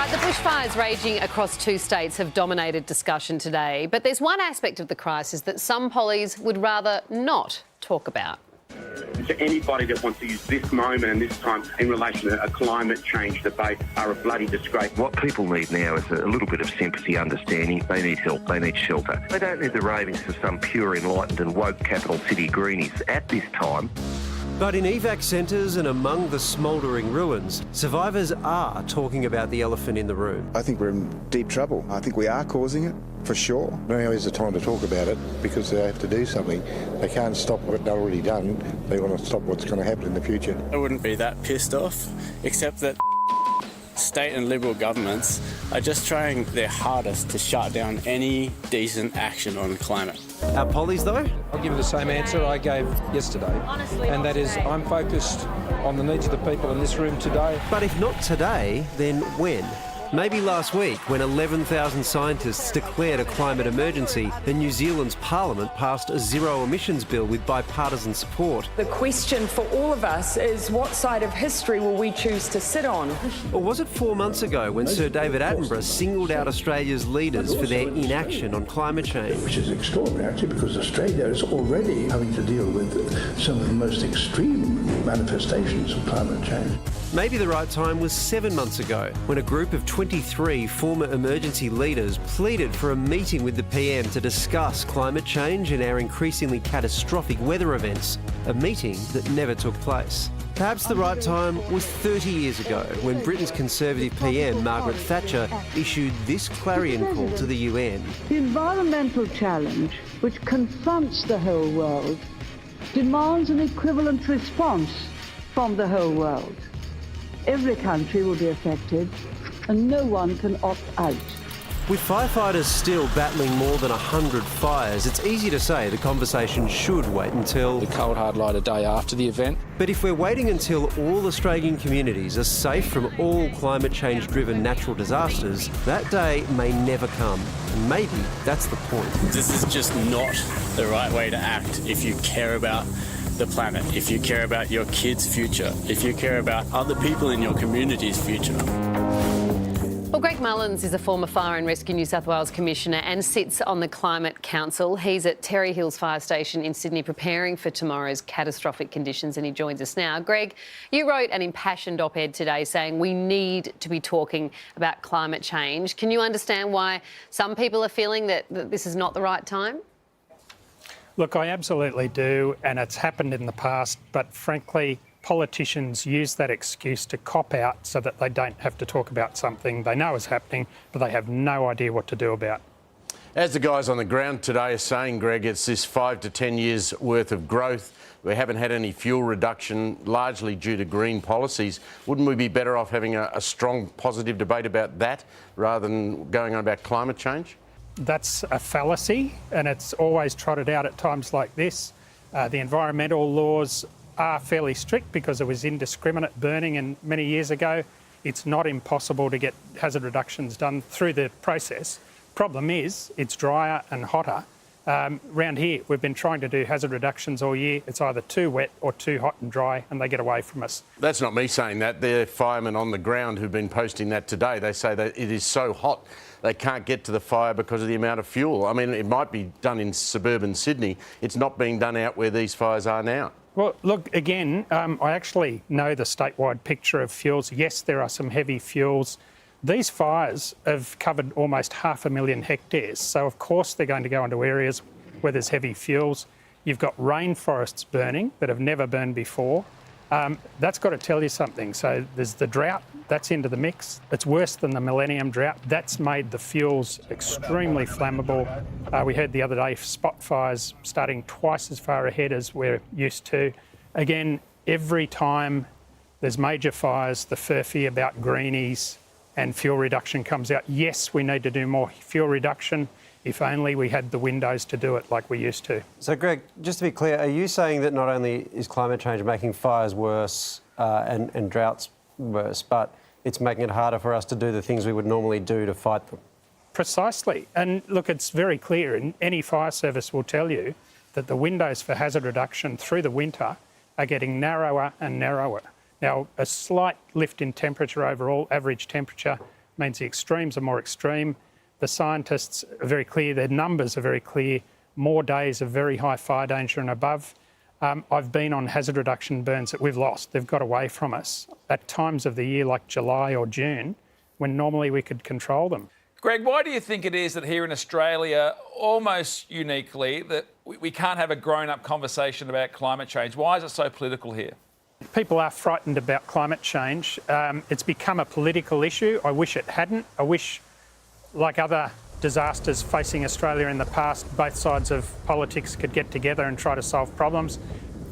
The bushfires raging across 2 states have dominated discussion today, but there's one aspect of the crisis that some pollies would rather not talk about. To anybody that wants to use this moment and this time in relation to a climate change debate are a bloody disgrace. What people need now is a little bit of sympathy, understanding. They need help, they need shelter. They don't need the ravings of some pure, enlightened and woke capital city greenies at this time. But in evac centres and among the smouldering ruins, survivors are talking about the elephant in the room. I think we're in deep trouble. I think we are causing it, for sure. Now is the time to talk about it because they have to do something. They can't stop what they've already done. They want to stop what's going to happen in the future. I wouldn't be that pissed off, except that state and Liberal governments are just trying their hardest to shut down any decent action on climate. Our pollies, though? I'll give you the same answer I gave yesterday, and that is I'm focused on the needs of the people in this room today. But if not today, then when? Maybe last week, when 11,000 scientists declared a climate emergency and New Zealand's Parliament passed a zero emissions bill with bipartisan support. The question for all of us is what side of history will we choose to sit on? Or was it 4 months ago when Sir David Attenborough singled out Australia's leaders for their inaction on climate change? Which is extraordinary, actually, because Australia is already having to deal with some of the most extreme manifestations of climate change. Maybe the right time was 7 months ago, when a group of 23 former emergency leaders pleaded for a meeting with the PM to discuss climate change and our increasingly catastrophic weather events, a meeting that never took place. Perhaps the right time was 30 years ago, when Britain's Conservative PM, Margaret Thatcher, issued this clarion call to the UN. The environmental challenge, which confronts the whole world, demands an equivalent response from the whole world. Every country will be affected, and no one can opt out. With firefighters still battling more than 100 fires, it's easy to say the conversation should wait until The cold hard light a day after the event. But if we're waiting until all Australian communities are safe from all climate change-driven natural disasters, that day may never come. And maybe that's the point. This is just not the right way to act if you care about the planet, if you care about your kids' future, if you care about other people in your community's future. Well, Greg Mullins is a former Fire and Rescue New South Wales Commissioner and sits on the Climate Council. He's at Terry Hills Fire Station in Sydney preparing for tomorrow's catastrophic conditions, and he joins us now. Greg, you wrote an impassioned op-ed today saying we need to be talking about climate change. Can you understand why some people are feeling that this is not the right time? Look, I absolutely do, and it's happened in the past, but frankly, politicians use that excuse to cop out so that they don't have to talk about something they know is happening, but they have no idea what to do about. As the guys on the ground today are saying, Greg, it's this 5 to 10 years worth of growth. We haven't had any fuel reduction, largely due to green policies. Wouldn't we be better off having a strong, positive debate about that rather than going on about climate change? That's a fallacy, and it's always trotted out at times like this. The environmental laws are fairly strict because it was indiscriminate burning many years ago. It's not impossible to get hazard reductions done through the process. Problem is, it's drier and hotter. Round here, we've been trying to do hazard reductions all year. It's either too wet or too hot and dry, and they get away from us. That's not me saying that. They're firemen on the ground who've been posting that today. They say that it is so hot they can't get to the fire because of the amount of fuel. I mean, it might be done in suburban Sydney. It's not being done out where these fires are now. Well, look, again, I actually know the statewide picture of fuels. Yes, there are some heavy fuels. These fires have covered almost 500,000 hectares, so of course they're going to go into areas where there's heavy fuels. You've got rainforests burning that have never burned before. That's got to tell you something. So there's the drought, that's into the mix. It's worse than the Millennium Drought. That's made the fuels extremely flammable. We heard the other day spot fires starting twice as far ahead as we're used to. Again, every time there's major fires, the furphy about greenies and fuel reduction comes out. Yes, we need to do more fuel reduction. If only we had the windows to do it like we used to. So, Greg, just to be clear, are you saying that not only is climate change making fires worse and droughts worse, but it's making it harder for us to do the things we would normally do to fight them? Precisely. And look, it's very clear, and any fire service will tell you that the windows for hazard reduction through the winter are getting narrower and narrower. Now, a slight lift in temperature overall, average temperature, means the extremes are more extreme. The scientists are very clear, their numbers are very clear, more days of very high fire danger and above. I've been on hazard reduction burns that we've lost. They've got away from us at times of the year like July or June, when normally we could control them. Greg, why do you think it is that here in Australia, almost uniquely, that we can't have a grown-up conversation about climate change? Why is it so political here? People are frightened about climate change. It's become a political issue. I wish it hadn't. I wish, like other disasters facing Australia in the past, both sides of politics could get together and try to solve problems.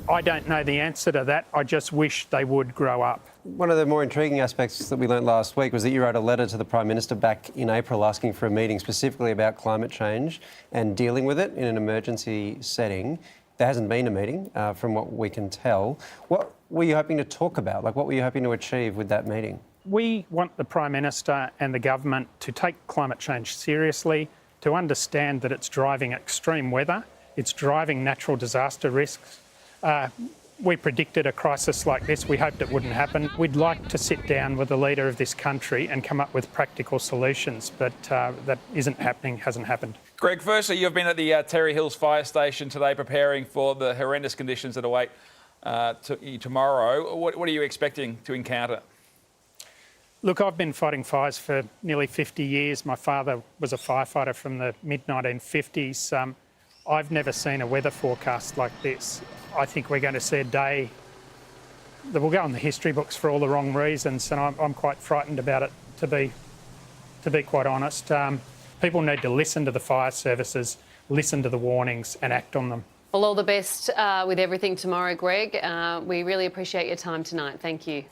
I don't know the answer to that. I just wish they would grow up. One of the more intriguing aspects that we learnt last week was that you wrote a letter to the Prime Minister back in April asking for a meeting specifically about climate change and dealing with it in an emergency setting. There hasn't been a meeting, from what we can tell. What were you hoping to talk about? Like, what were you hoping to achieve with that meeting? We want the Prime Minister and the government to take climate change seriously, to understand that it's driving extreme weather, it's driving natural disaster risks. We predicted a crisis like this. We hoped it wouldn't happen. We'd like to sit down with the leader of this country and come up with practical solutions, but that isn't happening, hasn't happened. Greg, firstly, you've been at the Terry Hills Fire Station today preparing for the horrendous conditions that await you tomorrow. What are you expecting to encounter? Look, I've been fighting fires for nearly 50 years. My father was a firefighter from the mid-1950s. I've never seen a weather forecast like this. I think we're going to see a day that will go on the history books for all the wrong reasons, and I'm quite frightened about it, to be quite honest. People need to listen to the fire services, listen to the warnings and act on them. Well, all the best with everything tomorrow, Greg. We really appreciate your time tonight. Thank you.